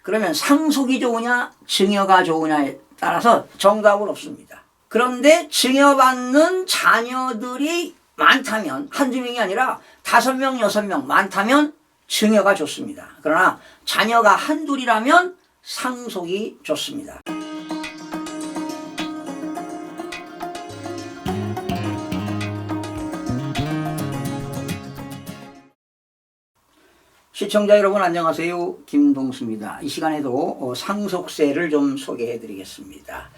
그러면 상속이 좋으냐 증여가 좋으냐에 따라서 정답은 없습니다. 그런데 증여받는 자녀들이 많다면 한두 명이 아니라 5명, 6명 많다면 증여가 좋습니다. 그러나 자녀가 한둘이라면 상속이 좋습니다. 시청자 여러분 안녕하세요. 김동수입니다. 이 시간에도 상속세를 좀 소개해 드리겠습니다.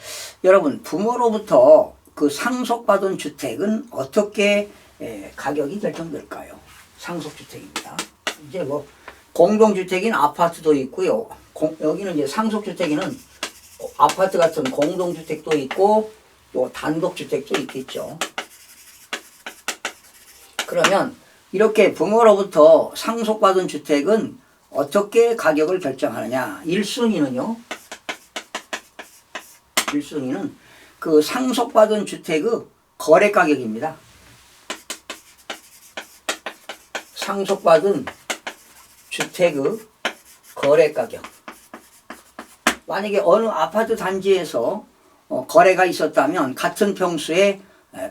여러분 부모로부터 그 상속받은 주택은 어떻게 가격이 결정될까요? 상속주택입니다. 이제 뭐 공동주택인 아파트도 있고요. 여기는 이제 상속주택에는 아파트 같은 공동주택도 있고 또 단독주택도 있겠죠. 그러면 이렇게 부모로부터 상속받은 주택은 어떻게 가격을 결정하느냐. 1순위는요. 1순위는 그 상속받은 주택의 거래 가격입니다. 상속받은 주택의 거래 가격. 만약에 어느 아파트 단지에서 거래가 있었다면 같은 평수의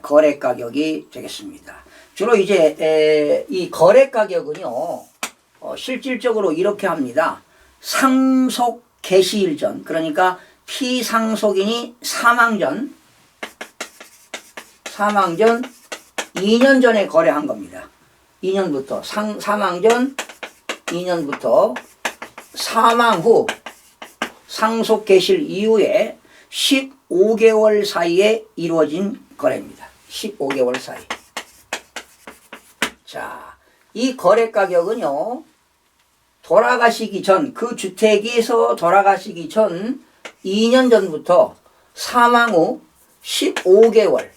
거래 가격이 되겠습니다. 주로 이제 이 거래 가격은요 실질적으로 이렇게 합니다. 상속 개시일 전, 그러니까 피상속인이 사망 전 2년 전에 거래한 겁니다. 2년부터 사망 전 2년부터 사망 후 상속 개시일 이후에 15개월 사이에 이루어진 거래입니다. 15개월 사이. 자, 이 거래 가격은요, 돌아가시기 전, 그 주택에서 돌아가시기 전 2년 전부터 사망 후 15개월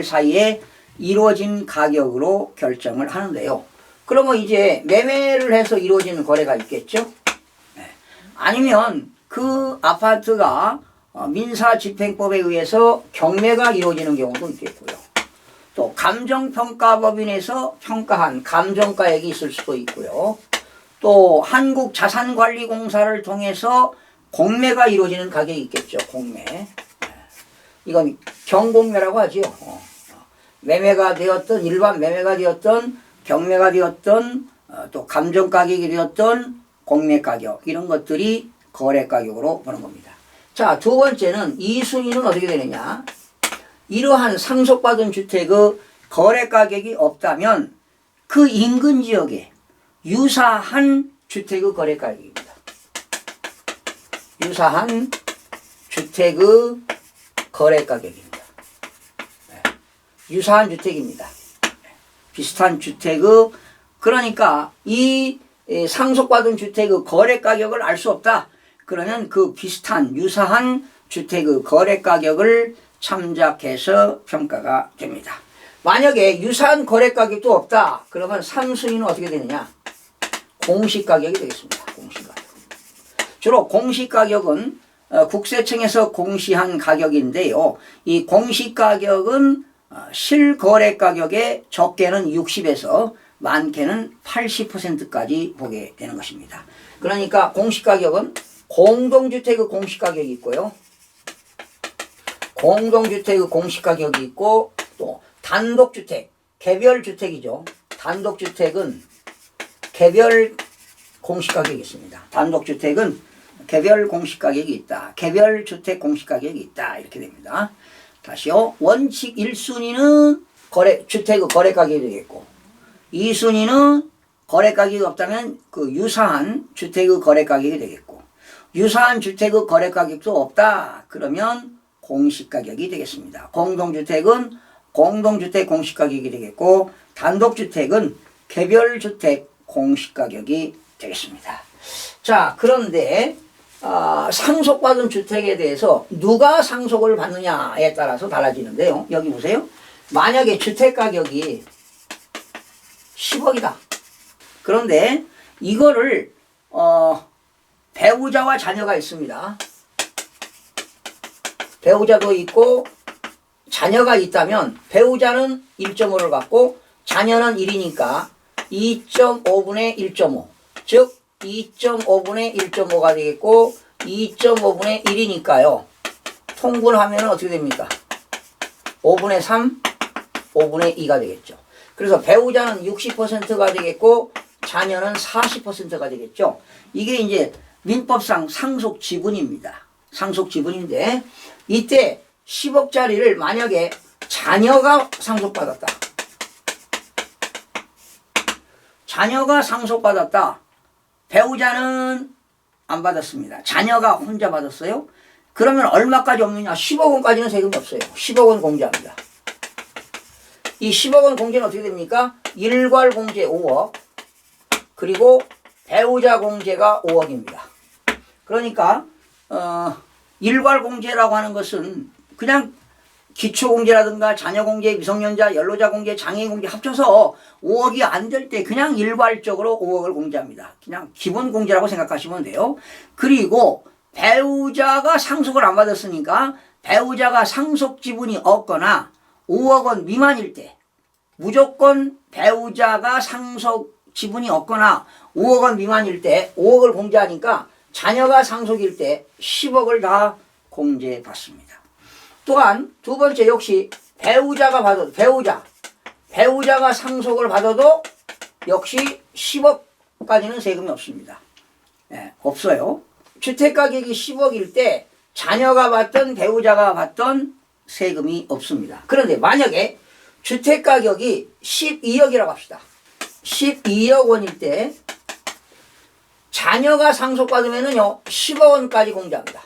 사이에 이루어진 가격으로 결정을 하는데요. 그러면 이제 매매를 해서 이루어지는 거래가 있겠죠? 네. 아니면 그 아파트가 민사집행법에 의해서 경매가 이루어지는 경우도 있겠고요. 또 감정평가법인에서 평가한 감정가액이 있을 수도 있고요. 또 한국자산관리공사를 통해서 공매가 이루어지는 가격이 있겠죠. 공매. 이건 경공매라고 하죠. 매매가 되었던, 일반 매매가 되었던, 경매가 되었던, 또 감정가격이 되었던 공매가격, 이런 것들이 거래가격으로 보는 겁니다. 자, 두 번째는 2순위는 어떻게 되느냐. 이러한 상속받은 주택의 거래 가격이 없다면 그 인근 지역에 유사한 주택의 거래 가격입니다. 유사한 주택의 거래 가격입니다. 네. 유사한 주택입니다. 비슷한 주택의, 그러니까 이 상속받은 주택의 거래 가격을 알 수 없다. 그러면 그 비슷한 유사한 주택의 거래 가격을 참작해서 평가가 됩니다. 만약에 유사한 거래 가격도 없다. 그러면 3순위는 어떻게 되느냐? 공시가격이 되겠습니다. 공시가격. 주로 공시가격은 국세청에서 공시한 가격인데요. 이 공시가격은 실거래 가격의 적게는 60에서 많게는 80%까지 보게 되는 것입니다. 그러니까 공시가격은 공동주택의 공시가격이 있고요. 공동주택의 공시가격이 있고, 또 단독주택, 개별주택이죠. 단독주택은 개별 공시가격이 있습니다. 단독주택은 개별 공시가격이 있다. 개별주택 공시가격이 있다. 이렇게 됩니다. 다시요. 원칙 1순위는 주택의 거래가격이 되겠고, 2순위는 거래가격이 없다면 그 유사한 주택의 거래가격이 되겠고, 유사한 주택의 거래가격도 없다. 그러면 공시가격이 되겠습니다. 공동주택은 공동주택 공시가격이 되겠고, 단독주택은 개별주택 공시가격이 되겠습니다. 자, 그런데 상속받은 주택에 대해서 누가 상속을 받느냐에 따라서 달라지는데요. 여기 보세요. 만약에 주택가격이 10억이다. 그런데 이거를 배우자와 자녀가 있습니다. 배우자도 있고 자녀가 있다면 배우자는 1.5를 갖고 자녀는 1이니까 2.5분의 1.5, 즉 2.5분의 1.5가 되겠고 2.5분의 1이니까요. 통분하면 어떻게 됩니까? 5분의 3, 5분의 2가 되겠죠. 그래서 배우자는 60%가 되겠고 자녀는 40%가 되겠죠. 이게 이제 민법상 상속 지분입니다. 상속 지분인데 이때 10억짜리를 만약에 자녀가 상속받았다. 자녀가 상속받았다. 배우자는 안 받았습니다. 자녀가 혼자 받았어요. 그러면 얼마까지 없느냐? 10억 원까지는 세금이 없어요. 10억 원 공제합니다. 이 10억 원 공제는 어떻게 됩니까? 일괄 공제 5억 그리고 배우자 공제가 5억입니다. 그러니까 일괄 공제라고 하는 것은 그냥 기초공제라든가 자녀공제, 미성년자, 연로자 공제, 장애인 공제 합쳐서 5억이 안 될 때 그냥 일괄적으로 5억을 공제합니다. 그냥 기본 공제라고 생각하시면 돼요. 그리고 배우자가 상속을 안 받았으니까 배우자가 상속 지분이 없거나 5억 원 미만일 때 무조건 배우자가 상속 지분이 없거나 5억 원 미만일 때 5억을 공제하니까 자녀가 상속일 때 10억을 다 공제받습니다. 또한 두 번째 역시 배우자가 받아도 배우자가 상속을 받아도 역시 10억까지는 세금이 없습니다. 네, 없어요. 주택가격이 10억일 때 자녀가 받던 배우자가 받던 세금이 없습니다. 그런데 만약에 주택가격이 12억이라고 합시다. 12억 원일 때 자녀가 상속받으면은요 10억 원까지 공제합니다.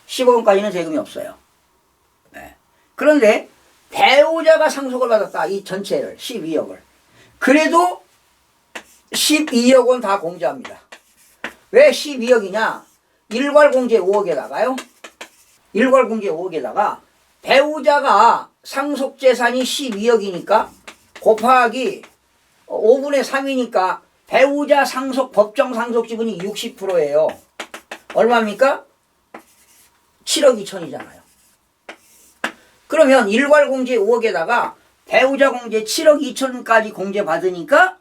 10억 원까지는 세금이 없어요. 네. 그런데 배우자가 상속을 받았다. 이 전체를 12억을. 그래도 12억 원 다 공제합니다. 왜 12억이냐? 일괄공제 5억에다가요. 일괄공제 5억에다가 배우자가 상속재산이 12억이니까 곱하기 5분의 3이니까 배우자 상속 법정 상속 지분이 60%예요. 얼마입니까? 7억 2천이잖아요. 그러면 일괄 공제 5억에다가 배우자 공제 7억 2천까지 공제 받으니까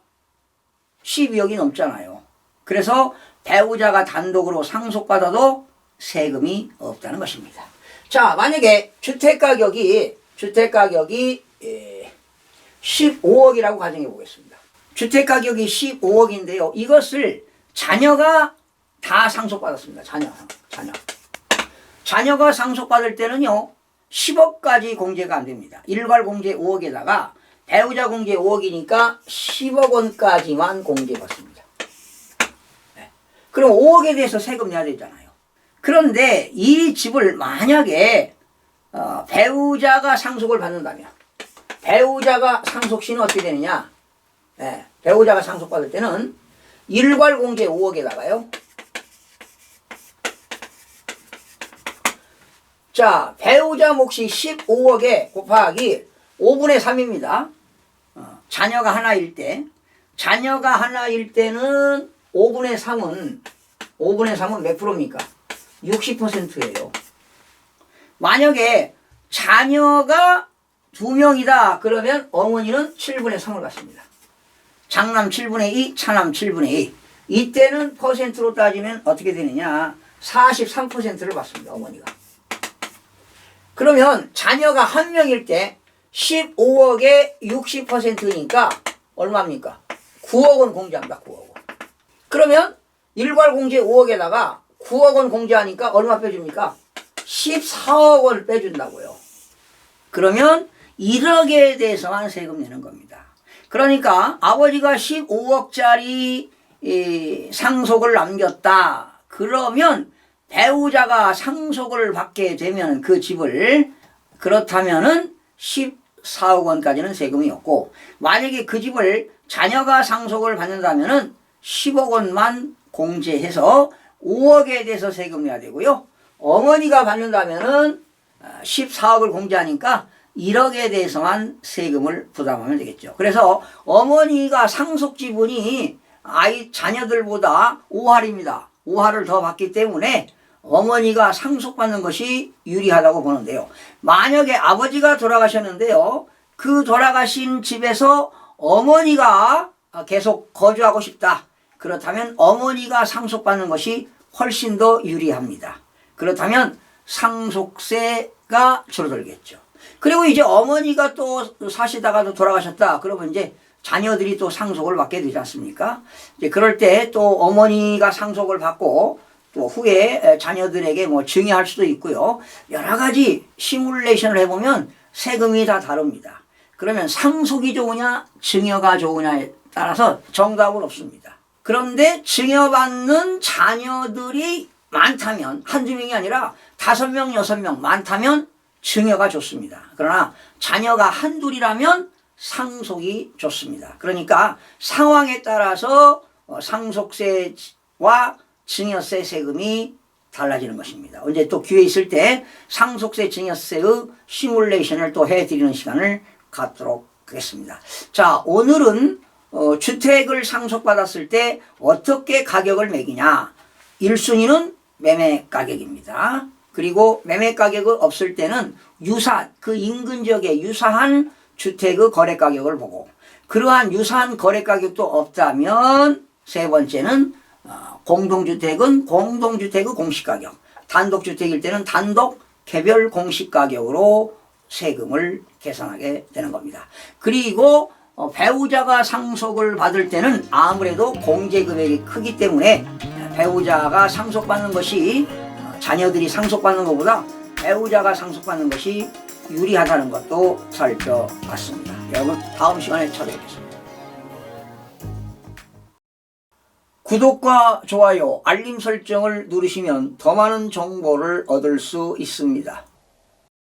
12억이 넘잖아요. 그래서 배우자가 단독으로 상속받아도 세금이 없다는 것입니다. 자, 만약에 주택가격이 15억이라고 가정해 보겠습니다. 주택가격이 15억인데요. 이것을 자녀가 다 상속받았습니다. 자녀가 상속받을 때는요. 10억까지 공제가 안 됩니다. 일괄 공제 5억에다가 배우자 공제 5억이니까 10억 원까지만 공제받습니다. 네. 그럼 5억에 대해서 세금 내야 되잖아요. 그런데 이 집을 만약에 배우자가 상속을 받는다면 배우자가 상속 시는 어떻게 되느냐? 네. 배우자가 상속받을 때는 일괄 공제 5억에다가요. 자, 배우자 몫이 15억에 곱하기 5분의 3입니다. 자녀가 하나일 때는 5분의 3은 몇 프로입니까? 60%예요. 만약에 자녀가 2명이다 그러면 어머니는 7분의 3을 받습니다. 장남 7분의 2, 차남 7분의 2. 이때는 퍼센트로 따지면 어떻게 되느냐? 43%를 받습니다. 어머니가. 그러면 자녀가 한 명일 때 15억에 60%니까 얼마입니까? 9억 원 공제합니다. 9억 원. 그러면 일괄 공제 5억에다가 9억 원 공제하니까 얼마 빼줍니까? 14억 원 빼준다고요. 그러면 1억에 대해서만 세금 내는 겁니다. 그러니까 아버지가 15억짜리 상속을 남겼다. 그러면 배우자가 상속을 받게 되면 그 집을 그렇다면은 14억 원까지는 세금이 없고 만약에 그 집을 자녀가 상속을 받는다면은 10억 원만 공제해서 5억에 대해서 세금 내야 되고요. 어머니가 받는다면은 14억을 공제하니까 1억에 대해서만 세금을 부담하면 되겠죠. 그래서 어머니가 상속 지분이 자녀들보다 5할입니다. 5할을 더 받기 때문에 어머니가 상속받는 것이 유리하다고 보는데요. 만약에 아버지가 돌아가셨는데요. 그 돌아가신 집에서 어머니가 계속 거주하고 싶다. 그렇다면 어머니가 상속받는 것이 훨씬 더 유리합니다. 그렇다면 상속세가 줄어들겠죠. 그리고 이제 어머니가 또 사시다가도 돌아가셨다. 그러면 이제 자녀들이 또 상속을 받게 되지 않습니까? 이제 그럴 때 또 어머니가 상속을 받고 또 후에 자녀들에게 뭐 증여할 수도 있고요. 여러 가지 시뮬레이션을 해보면 세금이 다 다릅니다. 그러면 상속이 좋으냐, 증여가 좋으냐에 따라서 정답은 없습니다. 그런데 증여받는 자녀들이 많다면, 한두 명이 아니라 5명, 6명 많다면 증여가 좋습니다. 그러나 자녀가 한둘이라면 상속이 좋습니다. 그러니까 상황에 따라서 상속세와 증여세 세금이 달라지는 것입니다. 언제 또 기회 있을 때 상속세 증여세의 시뮬레이션을 또 해드리는 시간을 갖도록 하겠습니다. 자, 오늘은 주택을 상속받았을 때 어떻게 가격을 매기냐. 1순위는 매매 가격입니다. 그리고 매매 가격이 없을 때는 유사한, 그 인근 지역에 유사한 주택의 거래 가격을 보고, 그러한 유사한 거래 가격도 없다면 세 번째는 공동주택은 공동주택의 공시가격, 단독주택일 때는 단독 개별 공시가격으로 세금을 계산하게 되는 겁니다. 그리고 배우자가 상속을 받을 때는 아무래도 공제금액이 크기 때문에 배우자가 상속받는 것이, 자녀들이 상속받는 것보다 배우자가 상속받는 것이 유리하다는 것도 살펴봤습니다. 여러분, 다음 시간에 찾아뵙겠습니다. 구독과 좋아요, 알림 설정을 누르시면 더 많은 정보를 얻을 수 있습니다.